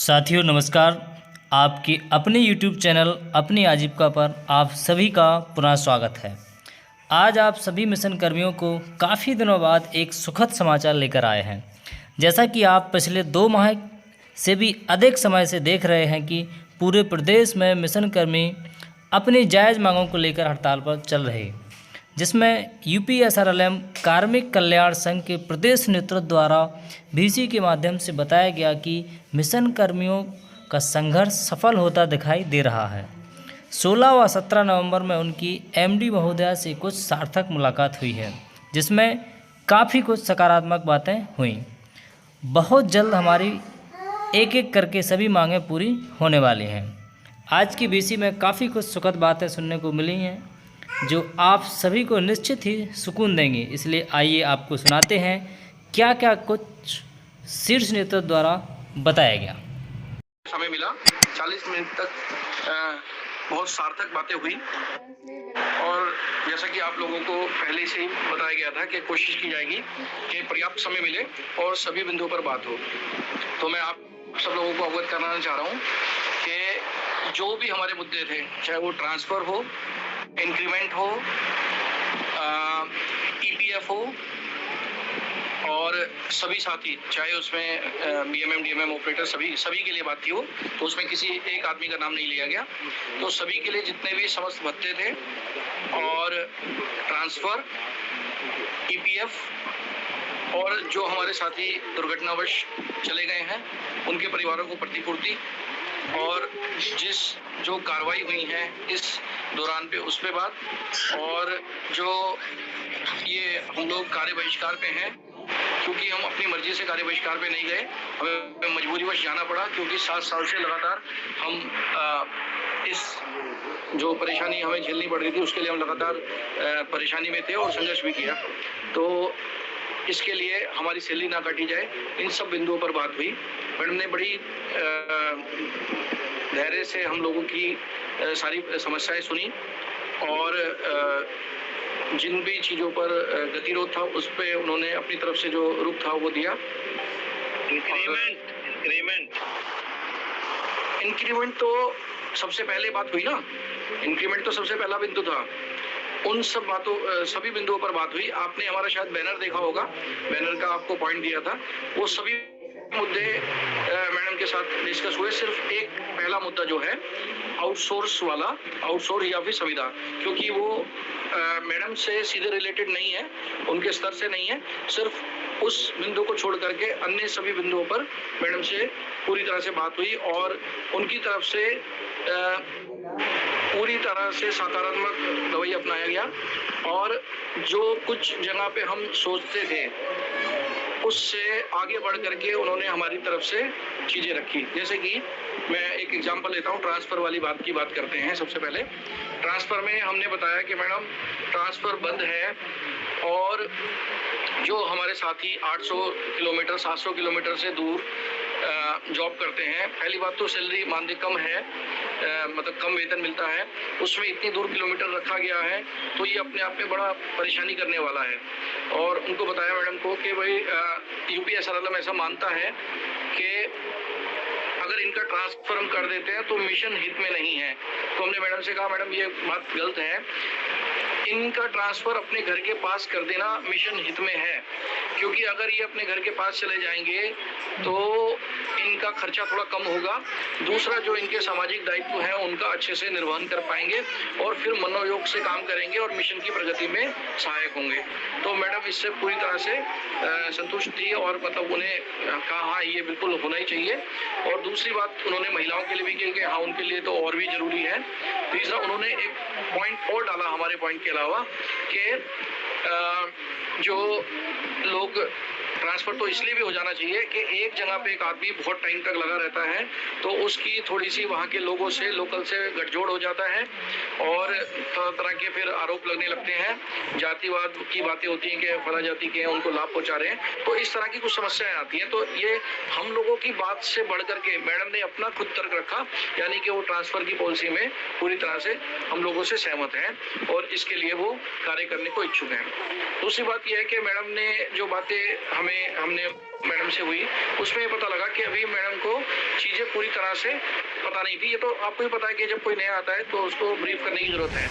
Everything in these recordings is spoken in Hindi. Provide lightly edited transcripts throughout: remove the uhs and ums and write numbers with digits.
साथियों नमस्कार। आपके अपने YouTube चैनल अपनी आजीविका पर आप सभी का पुनः स्वागत है। आज आप सभी मिशन कर्मियों को काफ़ी दिनों बाद एक सुखद समाचार लेकर आए हैं। जैसा कि आप पिछले 2 माह से भी अधिक समय से देख रहे हैं कि पूरे प्रदेश में मिशन कर्मी अपनी जायज़ मांगों को लेकर हड़ताल पर चल रहे, जिसमें यूपीएसआरएलएम कार्मिक कल्याण संघ के प्रदेश नेतृत्व द्वारा VC के माध्यम से बताया गया कि मिशन कर्मियों का संघर्ष सफल होता दिखाई दे रहा है। 16 व 17 नवंबर में उनकी MD महोदया से कुछ सार्थक मुलाकात हुई है, जिसमें काफ़ी कुछ सकारात्मक बातें हुई। बहुत जल्द हमारी एक एक करके सभी मांगें पूरी होने वाली हैं। आज की VC में काफ़ी कुछ सुखद बातें सुनने को मिली हैं जो आप सभी को निश्चित ही सुकून देंगी। इसलिए आइए आपको सुनाते हैं क्या क्या कुछ शीर्ष नेतृत्व द्वारा बताया गया। समय मिला 40 मिनट तक बहुत सार्थक बातें हुई और जैसा कि आप लोगों को पहले से ही बताया गया था कि कोशिश की जाएगी कि पर्याप्त समय मिले और सभी बिंदुओं पर बात हो। तो मैं आप सब लोगों को अवगत कराना चाह रहा हूँ कि जो भी हमारे मुद्दे थे, चाहे वो ट्रांसफ़र हो, इंक्रीमेंट हो, EPF हो और सभी साथी, चाहे उसमें BMM DMM ऑपरेटर सभी के लिए बात थी हो, तो उसमें किसी एक आदमी का नाम नहीं लिया गया। तो सभी के लिए जितने भी समस्त भत्ते थे और ट्रांसफ़र, EPF और जो हमारे साथी दुर्घटनावश चले गए हैं उनके परिवारों को प्रतिपूर्ति और जो कार्रवाई हुई है इस दौरान पे उस पे बात, और जो ये हम लोग कार्य बहिष्कार पे हैं क्योंकि हम अपनी मर्जी से कार्य बहिष्कार पे नहीं गए, हमें मजबूरीवश जाना पड़ा क्योंकि 7 साल से लगातार हम इस जो परेशानी हमें झेलनी पड़ रही थी उसके लिए हम लगातार परेशानी में थे और संघर्ष भी किया। तो इसके लिए हमारी सैलरी ना काटी जाए, इन सब बिंदुओं पर बात हुई। मैडम ने बड़ी धैर्य से हम लोगों की सारी समस्याएं सुनी और जिन भी चीज़ों पर गतिरोध था उस पे उन्होंने अपनी तरफ से जो रुख था वो दिया। इंक्रीमेंट तो सबसे पहले बात हुई ना, इंक्रीमेंट तो सबसे पहला बिंदु था। उन सब बातों सभी बिंदुओं पर बात हुई। आपने हमारा शायद बैनर देखा होगा, बैनर का आपको पॉइंट दिया था, वो सभी मुद्दे मैडम के साथ डिस्कस हुए। सिर्फ एक पहला मुद्दा जो है आउटसोर्स वाला, आउटसोर्स या फिर संविदा, क्योंकि वो मैडम से सीधे रिलेटेड नहीं है, उनके स्तर से नहीं है, सिर्फ उस बिंदु को छोड़ करके अन्य सभी बिंदुओं पर मैडम से पूरी तरह से बात हुई और उनकी तरफ से पूरी तरह से सकारात्मक रवैया अपनाया गया। और जो कुछ जगह पे हम सोचते थे उससे आगे बढ़ करके उन्होंने हमारी तरफ से चीज़ें रखी। जैसे कि मैं एक एग्जांपल लेता हूँ, ट्रांसफ़र वाली बात की बात करते हैं। सबसे पहले ट्रांसफ़र में हमने बताया कि मैडम ट्रांसफ़र बंद है और जो हमारे साथी 800 किलोमीटर 700 किलोमीटर से दूर जॉब करते हैं, पहली बात तो सैलरी मानदेय कम है, मतलब कम वेतन मिलता है, उसमें इतनी दूर किलोमीटर रखा गया है तो ये अपने आप में बड़ा परेशानी करने वाला है। और उनको बताया मैडम को कि भाई यूपीएसआरएलएम ऐसा मानता है कि अगर इनका ट्रांसफर हम कर देते हैं तो मिशन हित में नहीं है। तो हमने मैडम से कहा मैडम ये बात गलत है, इनका ट्रांसफ़र अपने घर के पास कर देना मिशन हित में है, क्योंकि अगर ये अपने घर के पास चले जाएंगे तो इनका खर्चा थोड़ा कम होगा, दूसरा जो इनके सामाजिक दायित्व हैं उनका अच्छे से निर्वहन कर पाएंगे और फिर मनोयोग से काम करेंगे और मिशन की प्रगति में सहायक होंगे। तो मैडम इससे पूरी तरह से संतुष्ट थी और मतलब उन्हें कहा हाँ ये बिल्कुल होना ही चाहिए। और दूसरी बात उन्होंने महिलाओं के लिए भी कही कि हाँ उनके लिए तो और भी ज़रूरी है। तीसरा उन्होंने एक पॉइंट और डाला हमारे पॉइंट के अलावा कि जो लोग ट्रांसफ़र तो इसलिए भी हो जाना चाहिए कि एक जगह पे एक आदमी बहुत टाइम तक लगा रहता है तो उसकी थोड़ी सी वहाँ के लोगों से, लोकल से गठजोड़ हो जाता है और तरह तरह के फिर आरोप लगने लगते हैं, जातिवाद की बातें होती हैं कि फला जाति के हैं उनको लाभ पहुँचा रहे हैं, तो इस तरह की कुछ समस्याएं आती हैं। तो ये हम लोगों की बात से बढ़ करके मैडम ने अपना खुद तर्क रखा, यानी कि वो ट्रांसफ़र की पॉलिसी में पूरी तरह से हम लोगों से सहमत हैं और इसके लिए वो कार्य करने को इच्छुक हैं। दूसरी बात यह है कि मैडम ने जो बातें हमें में हमने मैडम से हुई, उसमें ये पता लगा कि अभी मैडम को चीज़ें पूरी तरह से पता नहीं थी। ये तो आपको ही पता है कि जब कोई नया आता है तो उसको ब्रीफ करने की ज़रूरत है।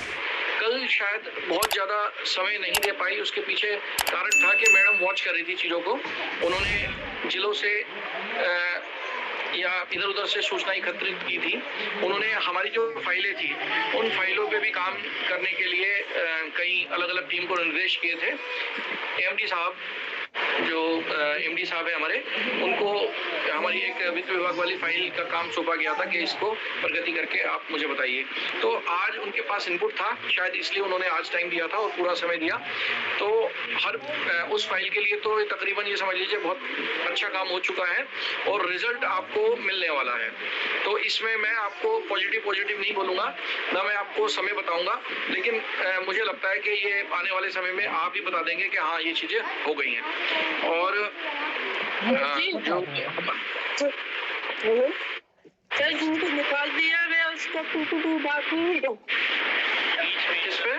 कल शायद बहुत ज़्यादा समय नहीं दे पाई, उसके पीछे कारण था कि मैडम वॉच कर रही थी चीज़ों को। उन्होंने जिलों से या इधर उधर से सूचना एकत्रित की थी। उन्होंने हमारी जो फाइलें थी उन फाइलों पे भी काम करने के लिए कई अलग अलग टीम को निर्देश किए थे। एमडी साहब जो एमडी साहब है हमारे, उनको हमारी एक वित्त विभाग वाली फाइल का काम सौंपा गया था कि इसको प्रगति करके आप मुझे बताइए। तो आज उनके पास इनपुट था, शायद इसलिए उन्होंने आज टाइम दिया था और पूरा समय दिया। तो हर उस फाइल के लिए तो तकरीबन ये समझ लीजिए बहुत अच्छा काम हो चुका है और रिजल्ट आपको मिलने वाला है। तो इसमें मैं आपको पॉजिटिव नहीं बोलूँगा, ना मैं आपको समय बताऊँगा, लेकिन मुझे लगता है कि ये आने वाले समय में आप ही बता देंगे कि हाँ ये चीज़ें हो गई हैं। और जो सर जिनको निकाल दिया गया उसका टू बात नहीं है इस पे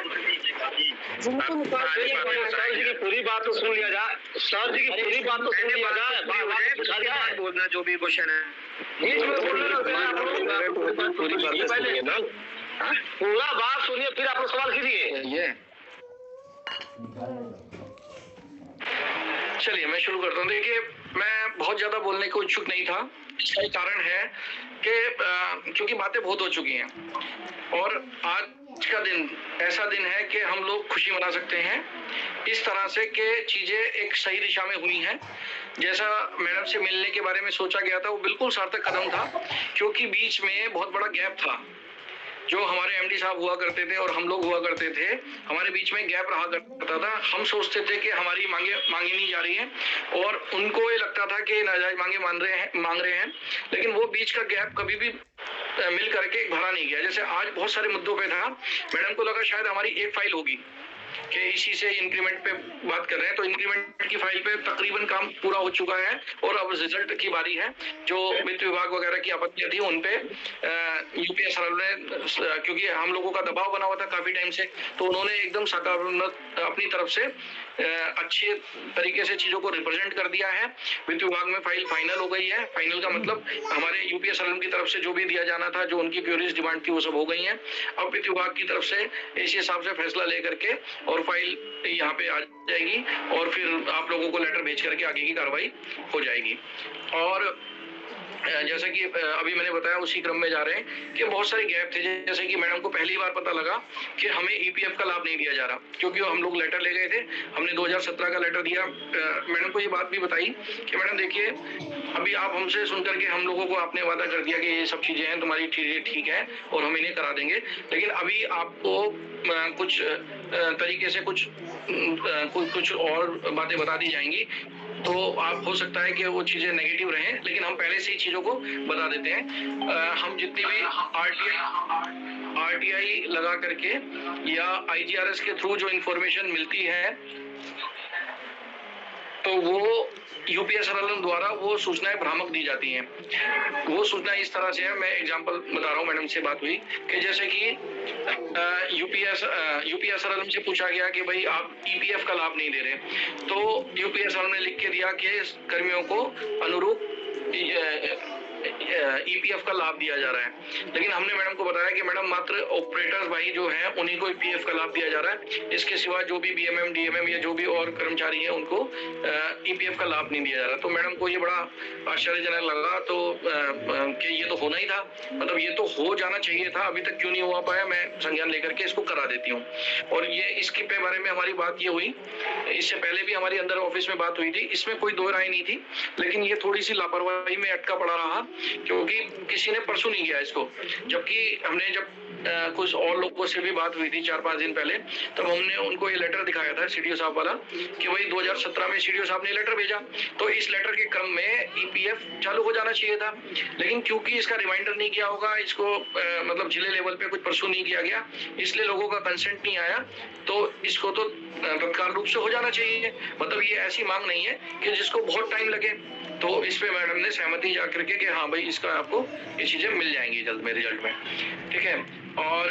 जिनको निकाल दिया गया। सर जी की पूरी बात तो सुन लिया जाए, सर जी की पूरी बात तो सुन लिया जाए, बोलना जो भी क्वेश्चन है पूरा बात सुनिए फिर आप सवाल कीजिए। ये चलिए मैं शुरू करता हूँ। देखिए मैं बहुत ज्यादा बोलने को इच्छुक नहीं था, इसका कारण है कि क्योंकि बातें बहुत हो चुकी हैं और आज का दिन ऐसा दिन है कि हम लोग खुशी मना सकते हैं इस तरह से कि चीजें एक सही दिशा में हुई हैं। जैसा मैडम से मिलने के बारे में सोचा गया था वो बिल्कुल सार्थक कदम था, क्योंकि बीच में बहुत बड़ा गैप था। जो हमारे एमडी साहब हुआ करते थे और हम लोग हुआ करते थे, हमारे बीच में गैप रहा करता था। हम सोचते थे कि हमारी मांगी नहीं जा रही हैं और उनको ये लगता था कि नाजायज मांगे मांग रहे हैं, लेकिन वो बीच का गैप कभी भी मिल करके भरा नहीं गया। जैसे आज बहुत सारे मुद्दों पे था, मैडम को लगा शायद हमारी एक फाइल होगी कि इसी से इंक्रीमेंट पे बात कर रहे हैं, तो इंक्रीमेंट की फाइल पे तकरीबन काम पूरा हो चुका है और अब रिजल्ट की बारी है। जो वित्त विभाग वगैरह की आपत्तियां थी उन पे यूपीएसआरएल ने, क्योंकि हम लोगों का दबाव बना हुआ था काफी टाइम से, तो उन्होंने एकदम सकारात्मक अपनी तरफ से अच्छे तरीके से चीजों को रिप्रेजेंट कर दिया है। वित्त विभाग में फाइल फाइनल हो गई है। फाइनल का मतलब हमारे यूपीएसआरएल की तरफ से जो भी दिया जाना था, जो उनकी क्यूरीज डिमांड थी, वो सब हो गई है। अब वित्त विभाग की तरफ से इसी हिसाब से फैसला लेकर के और फाइल यहाँ पे आ जाएगी और फिर आप लोगों को लेटर भेज करके आगे की कार्रवाई हो जाएगी। और जैसा कि अभी मैंने बताया उसी क्रम में जा रहे हैं कि बहुत सारे गैप थे। जैसे कि मैडम को पहली बार पता लगा कि हमें ईपीएफ का लाभ नहीं दिया जा रहा, क्योंकि हम लोग लेटर ले गए थे, हमने 2017 का लेटर दिया। मैडम को ये बात भी बताई कि मैडम देखिए अभी आप हमसे सुन करके हम लोगों को आपने वादा कर दिया कि ये सब चीजें हैं तुम्हारी चीजें ठीक है और हम इन्हें करा देंगे, लेकिन अभी आपको कुछ तरीके से कुछ और बातें बता दी जाएंगी, तो आप हो सकता है कि वो चीजें नेगेटिव रहें, लेकिन हम पहले से ही चीजों को बता देते हैं। हम जितनी भी आरटीआई लगा करके या आईजीआरएस के थ्रू जो इंफॉर्मेशन मिलती है, तो वो यूपीएसआरएल द्वारा वो सूचनाएं भ्रामक दी जाती हैं। वो सूचना इस तरह से है, मैं एग्जांपल बता रहा हूँ। मैडम से बात हुई कि जैसे कि यूपीएसआरएल से पूछा गया कि भाई आप ईपीएफ का लाभ नहीं दे रहे, तो यूपीएसआरएल ने लिख के दिया कि कर्मियों को अनुरूप ईपीएफ का लाभ दिया जा रहा है। लेकिन हमने मैडम को बताया कि मैडम मात्र ऑपरेटर्स भाई जो हैं उन्हीं को ईपीएफ का लाभ दिया जा रहा है, इसके सिवा जो भी बीएमएम डीएमएम या जो भी और कर्मचारी हैं उनको ईपीएफ का लाभ नहीं दिया जा रहा। तो मैडम को ये बड़ा आश्चर्यजनक लगा, तो कि ये तो होना ही था, मतलब ये तो हो जाना चाहिए था, अभी तक क्यों नहीं हुआ पाया, मैं संज्ञान लेकर के इसको करा देती हूँ। और ये इसके बारे में हमारी बात ये हुई, इससे पहले भी हमारी अंदर ऑफिस में बात हुई थी, इसमें कोई दो राय नहीं थी, लेकिन ये थोड़ी सी लापरवाही में अटका पड़ा रहा, क्योंकि किसी ने परसों नहीं किया इसको। जबकि हमने जब कुछ और लोगों से भी बात हुई थी 4-5 दिन पहले, तब हमने उनको ये लेटर दिखाया था सीडीओ साहब वाला कि भाई 2017 में सीडीओ साहब ने लेटर भेजा, तो इस लेटर के क्रम में ईपीएफ चालू हो जाना चाहिए था। लेकिन क्योंकि इसका रिमाइंडर नहीं किया होगा, इसको मतलब जिले लेवल पे कुछ परसू नहीं किया गया, इसलिए लोगों का कंसेंट नहीं आया, तो इसको तो तत्काल रूप से हो जाना चाहिए। मतलब ये ऐसी मांग नहीं है कि जिसको बहुत टाइम लगे। तो इस पे मैडम ने सहमति जा करके कि हाँ भाई इसका आपको ये चीजें मिल जाएंगी जल्द में रिजल्ट में, ठीक है। और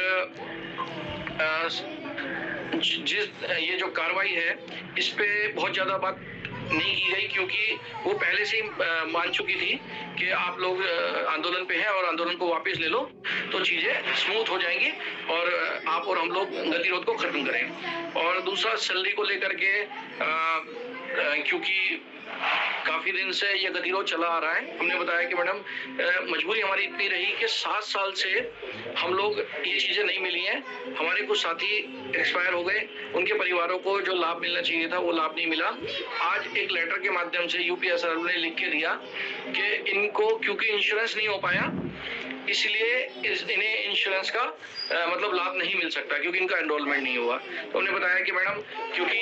जिस ये जो कार्रवाई है इस पे बहुत ज्यादा बात नहीं की गई, क्योंकि वो पहले से ही मान चुकी थी कि आप लोग आंदोलन पे हैं और आंदोलन को वापस ले लो तो चीज़ें स्मूथ हो जाएंगी और आप और हम लोग गतिरोध को खत्म करें। और दूसरा सैलरी को लेकर के क्योंकि काफी दिन से ये गतिरोध चला आ रहा है, हमने बताया कि मैडम मजबूरी हमारी इतनी रही कि 7 साल से हम लोग ये चीजें नहीं मिली हैं। हमारे कुछ साथी एक्सपायर हो गए, उनके परिवारों को जो लाभ मिलना चाहिए था वो लाभ नहीं मिला। आज एक लेटर के माध्यम से यूपीएसआर ने लिख के दिया कि इनको क्योंकि इंश्योरेंस नहीं हो पाया इसलिए इन्हें इंश्योरेंस का मतलब लाभ नहीं मिल सकता क्योंकि इनका एनरोलमेंट नहीं हुआ। तो हमने बताया कि मैडम क्योंकि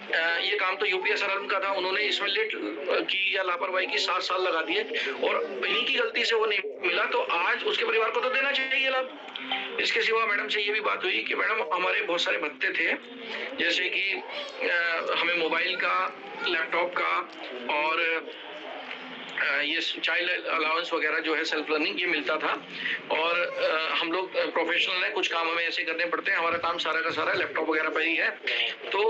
ये काम तो यूपीएसआर का था, उन्होंने इसमें लेट की या लापरवाही की 7 साल लगा दिए और इन्हीं की गलती से वो नहीं मिला, तो आज उसके परिवार को तो देना चाहिए लाभ। इसके सिवा मैडम से ये भी बात हुई कि मैडम हमारे बहुत सारे भत्ते थे, जैसे कि हमें मोबाइल का, लैपटॉप का और ये चाइल्ड अलाउंस वगैरह जो है सेल्फ लर्निंग ये मिलता था। और हम लोग प्रोफेशनल हैं, कुछ काम हमें ऐसे करने पड़ते हैं, हमारा काम सारा का सारा लैपटॉप वगैरह पर ही है। तो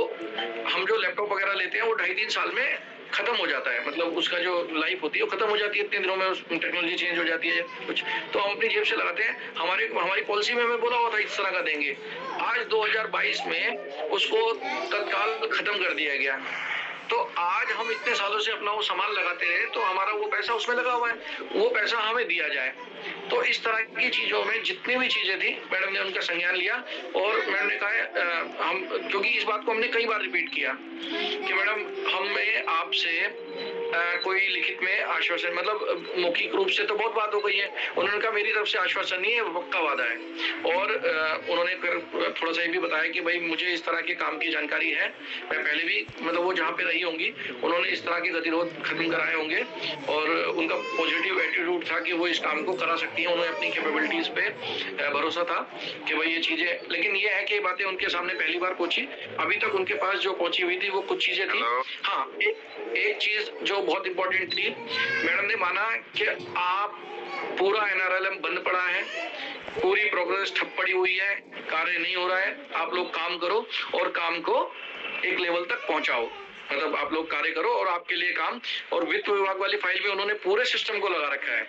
हम जो लैपटॉप वगैरह लेते हैं वो 2.5-3 साल में खत्म हो जाता है, मतलब उसका जो लाइफ होती है वो खत्म हो जाती है, इतने दिनों में टेक्नोलॉजी चेंज हो जाती है कुछ, तो हम अपनी जेब से लगाते हैं। हमारी पॉलिसी में हमें बोला हुआ था इस तरह का देंगे, आज 2022 में उसको तत्काल खत्म कर दिया गया। तो आज हम इतने सालों से अपना वो सामान लगाते रहे तो हमारा वो पैसा उसमें लगा हुआ है, वो पैसा हमें दिया जाए। तो इस तरह की चीजों में जितनी भी चीजें थी मैडम ने उनका संज्ञान लिया और मैडम ने कहा हम, क्योंकि इस बात को हमने कई बार रिपीट किया कि मैडम हमें आपसे कोई लिखित में आश्वासन, मतलब मौखिक रूप से तो बहुत बात हो गई है, उन्होंने कहा मेरी तरफ से आश्वासन नहीं है, पक्का वादा है। और उन्होंने फिर थोड़ा सा ये भी बताया कि भाई मुझे इस तरह के काम की जानकारी है, मैं पहले भी मतलब वो जहाँ पे रही होंगी उन्होंने इस तरह के गतिरोध खत्म कराए होंगे और उनका पॉजिटिव एटीट्यूड था कि वो इस काम को करा सकती हैं, उन्होंने अपनी कैपेबिलिटीज पे भरोसा था कि भाई ये चीजें, लेकिन ये है कि बातें उनके सामने पहली बार पहुंची, अभी तक उनके पास जो पहुंची हुई थी वो कुछ चीजें थी। हाँ, एक चीज जो बहुत इंपॉर्टेंट थी, मैडम ने माना कि आप पूरा एनआरएलएम बंद पड़ा है, पूरी प्रोग्रेस ठप पड़ी हुई है, कार्य नहीं हो रहा है, आप लोग काम करो और काम को एक लेवल तक पहुंचाओ, मतलब आप लोग कार्य करो और आपके लिए काम। और वित्त विभाग वाली फाइल में उन्होंने पूरे सिस्टम को लगा रखा है,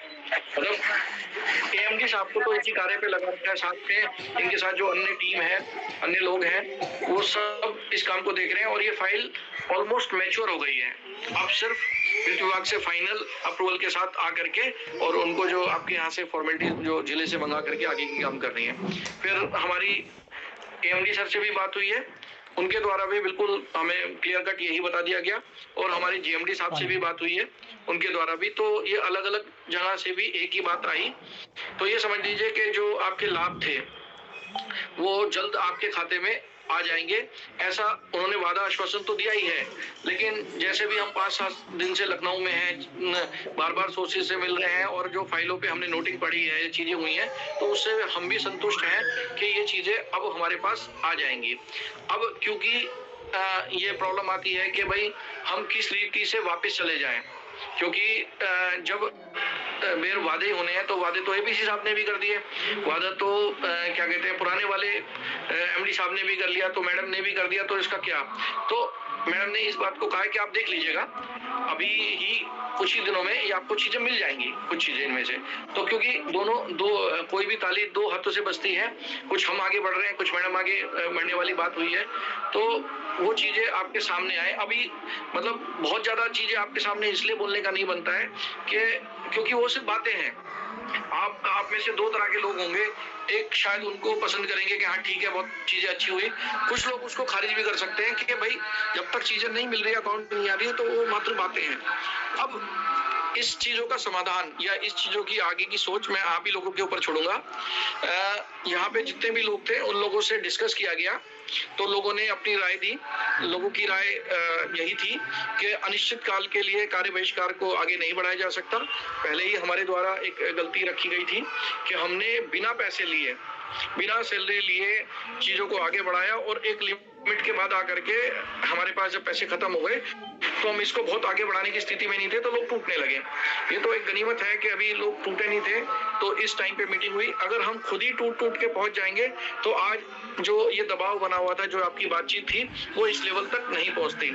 मतलब एएमडी साहब को तो इसी कार्य पे लगा रखा है, साथ में इनके साथ जो अन्य टीम है, अन्य लोग हैं, वो सब इस काम को देख रहे हैं और ये फाइल ऑलमोस्ट मैच्योर हो गई है। अब सिर्फ वित्त विभाग से फाइनल अप्रूवल के साथ आकर के और उनको जो आपके यहाँ से फॉर्मेलिटी जो जिले से मंगा करके आगे की काम करनी है। फिर हमारी एएमडी सर से भी बात हुई है, उनके द्वारा भी बिल्कुल हमें क्लियर कट यही बता दिया गया और हमारी जीएमडी साहब से भी बात हुई है, उनके द्वारा भी, तो ये अलग अलग जगह से भी एक ही बात आई। तो ये समझ लीजिए कि जो आपके लाभ थे वो जल्द आपके खाते में आ जाएंगे, ऐसा उन्होंने वादा आश्वासन तो दिया ही है। लेकिन जैसे भी हम 5-7 दिन से लखनऊ में हैं, बार बार सोर्सेज से मिल रहे हैं और जो फाइलों पे हमने नोटिंग पढ़ी है, ये चीजें हुई हैं, तो उससे हम भी संतुष्ट हैं कि ये चीजें अब हमारे पास आ जाएंगी। अब क्योंकि ये प्रॉब्लम आती है कि भाई हम किस रीति से वापस चले जाएं, क्योंकि जब मेरे वादे होने हैं तो वादे तो एबीसी साहब ने भी कर दिए, वादा तो क्या कहते हैं पुराने वाले एमडी साहब ने भी कर लिया, तो मैडम ने भी कर दिया, तो इसका क्या। तो मैडम ने इस बात को कहा कि आप देख लीजिएगा, अभी ही कुछ ही दिनों में ये आपको चीजें मिल जाएंगी, कुछ चीजें इनमें से। तो क्योंकि कोई भी ताली 2 हाथों से बजती है, कुछ हम आगे बढ़ रहे हैं, कुछ मैडम आगे बढ़ने वाली बात हुई है, तो वो चीजें आपके सामने आए। अभी मतलब बहुत ज्यादा चीजें आपके सामने इसलिए बोलने का नहीं बनता है कि क्योंकि वो सिर्फ बातें हैं। आप में से 2 तरह के लोग होंगे, एक शायद उनको पसंद करेंगे कि हाँ ठीक है बहुत चीजें अच्छी हुई, कुछ लोग उसको खारिज भी कर सकते हैं कि भाई जब तक चीजें नहीं मिल रही, अकाउंट नहीं आ रही है, तो वो मात्र बातें हैं। अब इस चीजों का समाधान या इस चीजों की आगे की सोच मैं आप ही लोगों के ऊपर छोड़ूंगा। यहाँ पे जितने भी लोग थे उन लोगों से डिस्कस किया गया, तो लोगों ने अपनी राय दी। लोगों की राय यही थी कि अनिश्चित काल के लिए कार्य बहिष्कार को आगे नहीं बढ़ाया जा सकता। पहले ही हमारे द्वारा एक गलती रखी गई थी कि हमने बिना पैसे लिए बिना सैलरी लिए चीज़ों को आगे बढ़ाया और एक लिमिट के बाद आकर के हमारे पास जब पैसे खत्म हो गए तो हम इसको बहुत आगे बढ़ाने की स्थिति में नहीं थे, तो लोग टूटने लगे। ये तो एक गनीमत है कि अभी लोग टूटे नहीं थे, तो इस टाइम पे मीटिंग हुई। अगर हम खुद ही टूट टूट के पहुंच जाएंगे तो आज जो ये दबाव बना हुआ था, जो आपकी बातचीत थी, वो इस लेवल तक नहीं पहुंचती।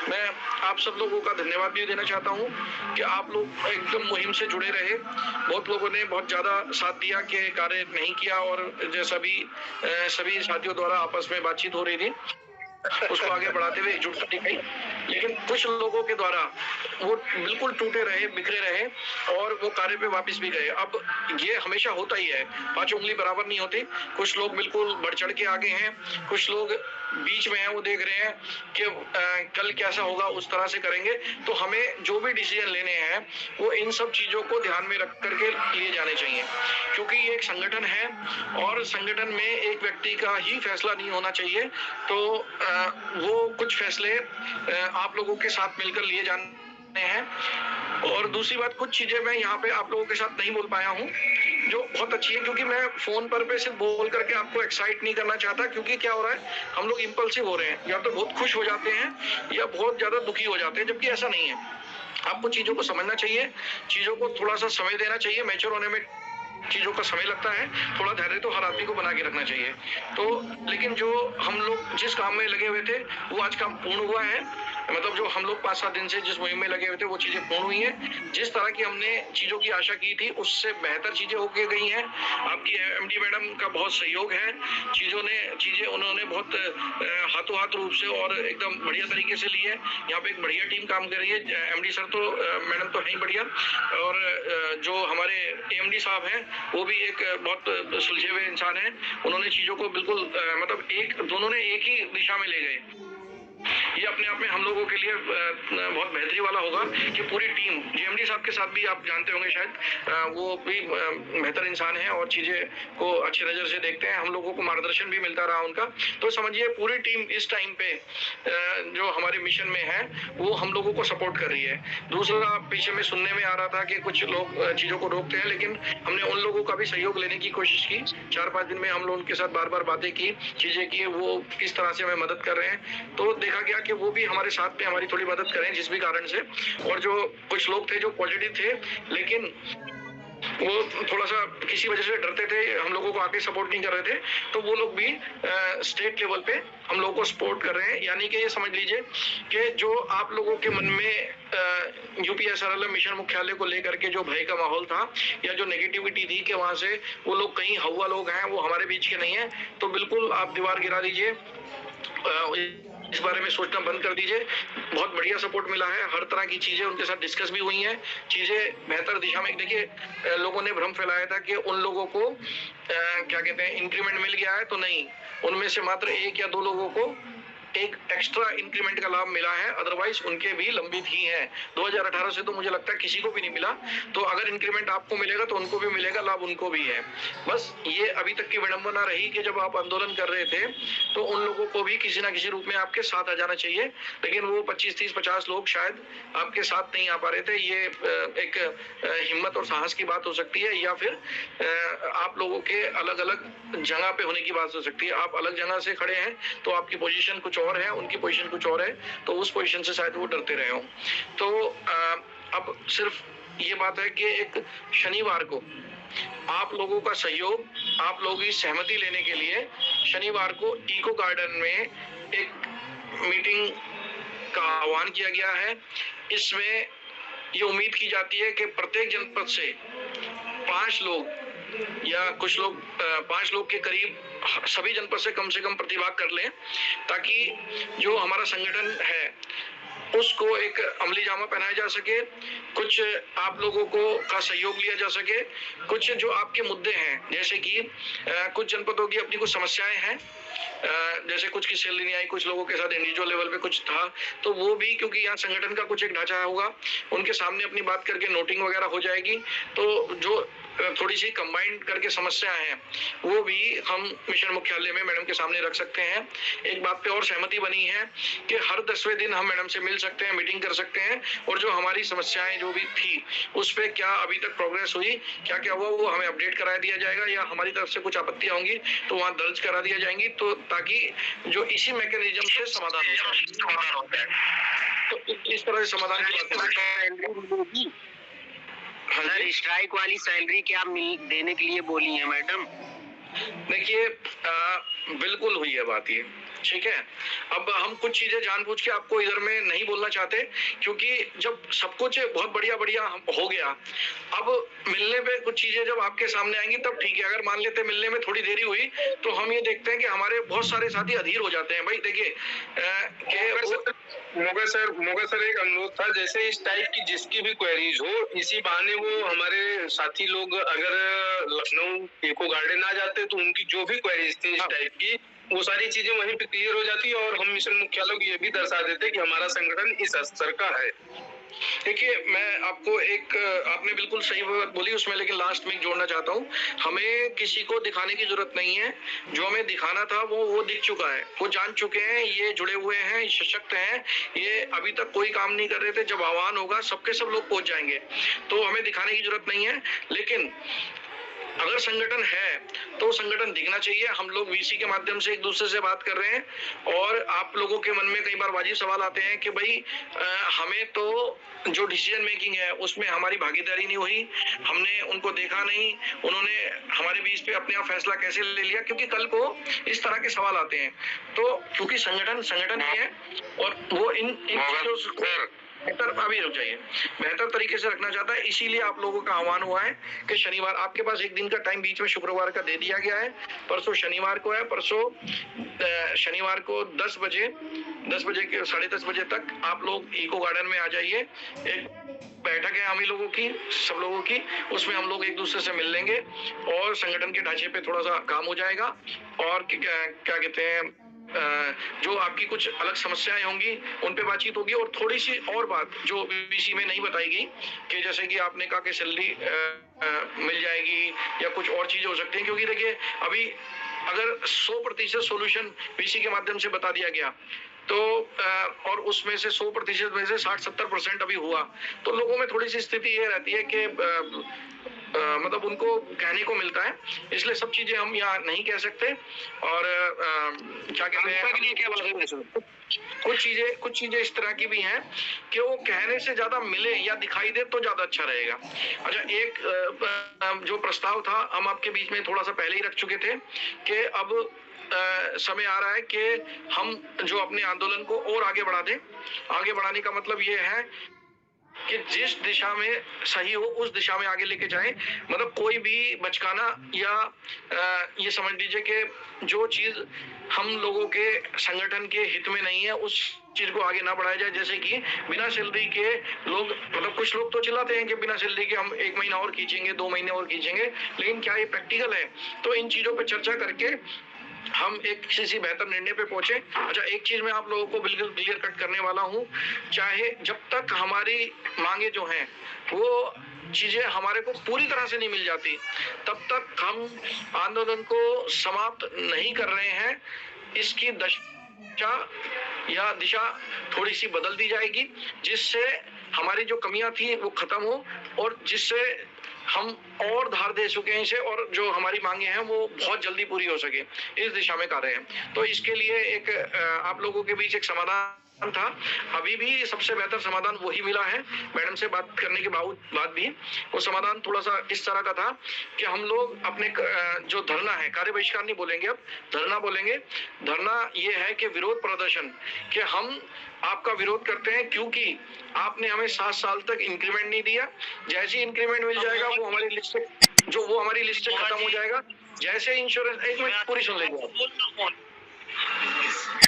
मैं आप सब लोगों का धन्यवाद भी देना चाहता हूं कि आप लोग एकदम मुहिम से जुड़े रहे। बहुत लोगों ने बहुत ज्यादा साथ दिया कि कार्य नहीं किया, और जैसा भी सभी साथियों द्वारा आपस में बातचीत हो रही थी उसको आगे बढ़ाते हुए एकजुटता दिखाई। लेकिन कुछ लोगों के द्वारा वो बिल्कुल टूटे रहे, बिखरे रहे और वो कार्य पे वापस भी गए। अब ये हमेशा होता ही है, पांचों उंगली बराबर नहीं होती। कुछ लोग बिल्कुल बढ़ चढ़ के आगे हैं, कुछ लोग बीच में हैं, वो देख रहे हैं कि कल कैसा होगा, उस तरह से करेंगे। तो हमें जो भी डिसीजन लेने हैं वो इन सब चीजों को ध्यान में रख करके लिए जाने चाहिए, क्योंकि ये एक संगठन है और संगठन में एक व्यक्ति का ही फैसला नहीं होना चाहिए। तो वो कुछ फैसले आप लोगों के साथ मिलकर लिए जाने हैं। और दूसरी बात, कुछ चीजें मैं यहाँ पे आप लोगों के साथ नहीं बोल पाया हूँ जो बहुत अच्छी है, क्योंकि मैं फोन पर पे सिर्फ बोल करके आपको एक्साइट नहीं करना चाहता। क्योंकि क्या हो रहा है, हम लोग इंपल्सिव हो रहे हैं, या तो बहुत खुश हो जाते हैं या बहुत ज्यादा दुखी हो जाते हैं, जबकि ऐसा नहीं है। आपको चीजों को समझना चाहिए, चीजों को थोड़ा सा समय देना चाहिए। मैच्योर होने में चीजों का समय लगता है, थोड़ा धैर्य तो हर आदमी को बना के रखना चाहिए। तो लेकिन जो हम लोग जिस काम में लगे हुए थे वो आज काम पूर्ण हुआ है। मतलब जो हम लोग 5-7 दिन से जिस मुहिम में लगे हुए थे वो चीजें पूर्ण हुई हैं। जिस तरह की हमने चीजों की आशा की थी उससे बेहतर चीजें होके गई हैं। आपकी एमडी मैडम का बहुत सहयोग है, चीजें उन्होंने बहुत हाथों हाथ रूप से और एकदम बढ़िया तरीके से ली है। यहाँ पे एक बढ़िया टीम काम कर रही है। एमडी सर तो मैडम तो है ही बढ़िया, और जो हमारे एमडी साहब हैं वो भी एक बहुत सुलझे हुए इंसान हैं। उन्होंने चीजों को बिल्कुल मतलब दोनों ने एक ही दिशा में ले गए। ये अपने आप में हम लोगों के लिए बहुत बेहतरी वाला होगा कि पूरी टीम, जेएमडी साहब के साथ भी आप जानते होंगे शायद, वो भी बेहतर इंसान है और चीजें को अच्छी नजर से देखते हैं। हम लोगों को मार्गदर्शन भी मिलता रहा उनका। तो समझिए पूरी टीम इस टाइम पे जो हमारे मिशन में है वो हम लोगों को सपोर्ट कर रही है। दूसरा, पीछे में सुनने में आ रहा था कि कुछ लोग चीजों को रोकते हैं, लेकिन हमने उन लोगों का भी सहयोग लेने की कोशिश की। 4-5 दिन में हम लोग उनके साथ बार बार बातें की, चीजें की, वो किस तरह से हमें मदद कर रहे हैं। तो देखा गया कि वो भी हमारे साथ में हमारी थोड़ी मदद करें जिस भी कारण से। और जो कुछ लोग थे जो पॉजिटिव थे लेकिन वो थोड़ा सा किसी वजह से डरते थे, हम लोगों को आके सपोर्ट नहीं कर रहे थे, तो वो लोग भी स्टेट लेवल पे हम लोगों को सपोर्ट कर रहे हैं। यानी कि ये समझ लीजिए कि जो आप लोगों के मन में यूपीएसआरएल मिशन मुख्यालय को लेकर के जो भय का माहौल था या जो नेगेटिविटी थी कि वहां से वो लोग कहीं हवा लोग हैं, वो हमारे बीच के नहीं है, तो बिल्कुल आप दीवार गिरा दीजिए, इस बारे में सोचना बंद कर दीजिए। बहुत बढ़िया सपोर्ट मिला है, हर तरह की चीजें उनके साथ डिस्कस भी हुई हैं, चीजें बेहतर दिशा में। देखिए लोगों ने भ्रम फैलाया था कि उन लोगों को क्या कहते हैं इंक्रीमेंट मिल गया है, तो नहीं, उनमें से मात्र 1 या 2 लोगों को एक एक्स्ट्रा इंक्रीमेंट का लाभ मिला है, अदरवाइज उनके भी लंबित ही है। 2018 से तो मुझे लगता है किसी को भी नहीं मिला। तो अगर इंक्रीमेंट आपको मिलेगा तो उनको भी मिलेगा, लाभ उनको भी है। बस ये अभी तक की विडंबना रही कि जब आप आंदोलन कर रहे थे तो उन लोगों को भी किसी ना किसी रूप में आपके साथ आ जाना चाहिए, लेकिन वो 25, 30, 50 लोग शायद आपके साथ नहीं आ पा रहे थे। ये एक हिम्मत और साहस की बात हो सकती है, या फिर आप लोगों के अलग अलग जगह पे होने की बात हो सकती है। आप अलग जगह से खड़े हैं तो आपकी पोजीशन कुछ और है, उनकी पोजीशन कुछ और है, तो उस पोजीशन से शायद वो डरते रहे हों। तो अब सिर्फ ये बात है कि एक शनिवार को आप लोगों का सहयोग, आप लोगों की सहमति लेने के लिए शनिवार को इको गार्डन में एक मीटिंग का आह्वान किया गया है। इसमें ये उम्मीद की जाती है कि प्रत्येक जनपद से 5 लोग या कुछ लोग 5 लोग के करीब सभी जनपद से कम प्रतिभाग कर लें, ताकि जो हमारा संगठन है उसको एक अमली जामा पहनाया जा सके, कुछ आप लोगों को का सहयोग लिया जा सके, कुछ जो आपके मुद्दे हैं, जैसे कि कुछ जनपदों की अपनी कुछ समस्याएं हैं जैसे कुछ की सैलरी नहीं आई, कुछ लोगों के साथ इंडिविजुअल लेवल पे कुछ था, तो वो भी क्योंकि यहाँ संगठन का कुछ एक ढांचा होगा, उनके सामने अपनी बात करके नोटिंग वगैरह हो जाएगी। तो जो थोड़ी सी कंबाइंड करके समस्याएं हैं वो भी हम मिशन मुख्यालय में मैडम के सामने रख सकते हैं। एक बात पे और सहमति बनी है कि हर 10वें दिन हम मैडम से मिल सकते हैं, मीटिंग कर सकते हैं, और जो हमारी समस्याएं जो भी थी उस पे क्या अभी तक प्रोग्रेस हुई, क्या क्या हुआ, वो हमें अपडेट करा दिया जाएगा, या हमारी तरफ से कुछ आपत्तियां होंगी तो वहाँ दर्ज करा दिया जाएंगी, तो ताकि जो इसी मैकेनिज्म से समाधान हो जाए। तो इस तरह से समाधान की बात है। सर, स्ट्राइक वाली सैलरी क्या देने के लिए बोली है मैडम? देखिए, बिल्कुल हुई है बात ये, ठीक है। अब हम कुछ चीजें जानबूझ के आपको इधर में नहीं बोलना चाहते, क्योंकि जब सब कुछ बहुत बढ़िया बढ़िया हो गया, अब मिलने पे कुछ चीजें जब आपके सामने आएंगी तब ठीक है। अगर मान लेते मिलने में थोड़ी देरी हुई तो हम ये देखते हैं कि हमारे बहुत सारे साथी अधीर हो जाते हैं। भाई देखिए, मोगा सर एक अनुरोध था, जैसे इस टाइप की जिसकी भी क्वेरीज हो, इसी बहाने वो हमारे साथी लोग अगर लखनऊ इको गार्डन आ जाते तो उनकी जो भी क्वेरीज थी इस टाइप की, वो सारी चीजें वहीं पे क्लियर हो जाती और हम मिशन मुख्यालय को ये भी दर्शा देते कि हमारा संगठन इस स्तर का है। देखिए, मैं आपको एक, आपने बिल्कुल सही बात बोली उसमें, लेकिन लास्ट में जोड़ना चाहता हूँ, हमें किसी को दिखाने की जरूरत नहीं है। जो हमें दिखाना था वो दिख चुका है, वो जान चुके हैं, ये जुड़े हुए हैं, सशक्त हैं, ये अभी तक कोई काम नहीं कर रहे थे। जब आह्वान होगा सबके सब लोग पहुंच जाएंगे, तो हमें दिखाने की जरूरत नहीं है। लेकिन अगर संगठन है तो संगठन दिखना चाहिए। हम लोग वीसी के माध्यम से एक दूसरे से बात कर रहे हैं, और आप लोगों के मन में कई बार वाजिब सवाल आते हैं कि भाई हमें तो जो डिसीजन मेकिंग है उसमें हमारी भागीदारी नहीं हुई, हमने उनको देखा नहीं, उन्होंने हमारे बीच पे अपने आप फैसला कैसे ले लिया, क्योंकि कल को इस तरह के सवाल आते हैं। तो क्योंकि संगठन ही है, और वो इन चीजों को बेहतर, अभी रुक जाइए, बेहतर तरीके से रखना चाहता है। इसीलिए आप लोगों का आह्वान हुआ है कि शनिवार आपके पास एक दिन का टाइम बीच में शुक्रवार का दे दिया गया है। परसों शनिवार को है, परसों शनिवार को 10 बजे के 10:30 बजे तक आप लोग इको गार्डन में आ जाइए। एक बैठक है हम ही लोगों की, सब लोगों की, उसमें हम लोग एक दूसरे से मिल लेंगे और संगठन के ढांचे पे थोड़ा सा काम हो जाएगा। और क्या कहते हैं, जो आपकी कुछ अलग समस्याएं होंगी उन पे बातचीत होगी, और थोड़ी सी और बात जो बीसी में नहीं बताई गई, कि जैसे कि आपने कहा कि सैलरी मिल जाएगी या कुछ और चीजें हो सकती हैं, क्योंकि देखिए अभी अगर 100% सोल्यूशन बीसी के माध्यम से बता दिया गया तो और उसमें से 100% में से 60-70% अभी हुआ, तो लोगों में थोड़ी सी स्थिति ये रहती है कि मतलब उनको कहने को मिलता है, इसलिए सब चीजें हम यहाँ नहीं कह सकते। और क्या कहते हैं, कुछ चीजें इस तरह की भी हैं कि वो कहने से ज्यादा मिले या दिखाई दे तो ज्यादा अच्छा रहेगा। अच्छा, एक जो प्रस्ताव था हम आपके बीच में थोड़ा सा पहले ही रख चुके थे कि अब समय आ रहा है कि हम जो अपने आंदोलन को और आगे बढ़ा दें। आगे बढ़ाने का मतलब ये है कि जिस दिशा में सही हो उस दिशा में आगे लेके जाएं। मतलब कोई भी बचकाना या ये समझ लीजिए कि जो चीज हम लोगों के संगठन के हित में नहीं है उस चीज को आगे ना बढ़ाया जाए। जैसे कि बिना सैलरी के लोग, मतलब कुछ लोग तो चिल्लाते हैं कि बिना सैलरी के हम 1 महीना और खींचेंगे, 2 महीने और खींचेंगे, लेकिन क्या ये प्रैक्टिकल है? तो इन चीजों पर चर्चा करके हम एक किसी बेहतर निर्णय पे पहुंचे। अच्छा, एक चीज मैं आप लोगों को बिल्कुल क्लियर कट करने वाला हूं, चाहे जब तक हमारी मांगे जो हैं वो चीजें हमारे को पूरी तरह से नहीं मिल जाती, तब तक हम आंदोलन को समाप्त नहीं कर रहे हैं। इसकी दशा या दिशा थोड़ी सी बदल दी जाएगी, जिससे हमारी जो कमियां थी वो खत्म हो, और जिससे हम और धार दे चुके हैं इसे, और जो हमारी मांगे हैं वो बहुत जल्दी पूरी हो सके, इस दिशा में कार्य है। तो इसके लिए एक आप लोगों के बीच एक समाधान था, अभी भी सबसे बेहतर समाधान वही मिला है। मैडम से बात करने के बाद भी वो समाधान थोड़ा सा इस तरह का था कि हम लोग अपने जो धरना है, कार्य बहिष्कार नहीं बोलेंगे, अब धरना बोलेंगे। धरना ये है कि विरोध प्रदर्शन, कि हम आपका विरोध करते हैं क्योंकि आपने हमें 7 साल तक इंक्रीमेंट नहीं दिया। जैसे ही इंक्रीमेंट मिल जाएगा वो हमारी लिस्ट से खत्म हो जाएगा। जैसे इंश्योरेंस, एक मिनट पूरी सुन लेंगे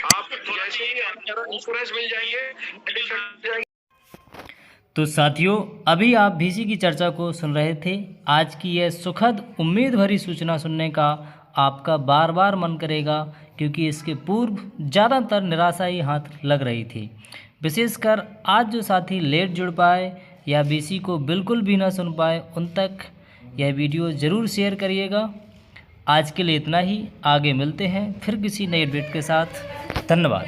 आप, जैसे ही इंश्योरेंस मिल जाएंगे। तो साथियों, अभी आप बीसी की चर्चा को सुन रहे थे। आज की यह सुखद उम्मीद भरी सूचना सुनने का आपका बार बार मन करेगा क्योंकि इसके पूर्व ज़्यादातर निराशा ही हाथ लग रही थी। विशेषकर आज जो साथी लेट जुड़ पाए या बीसी को बिल्कुल भी ना सुन पाए, उन तक यह वीडियो ज़रूर शेयर करिएगा। आज के लिए इतना ही, आगे मिलते हैं फिर किसी नए अपडेट के साथ। धन्यवाद।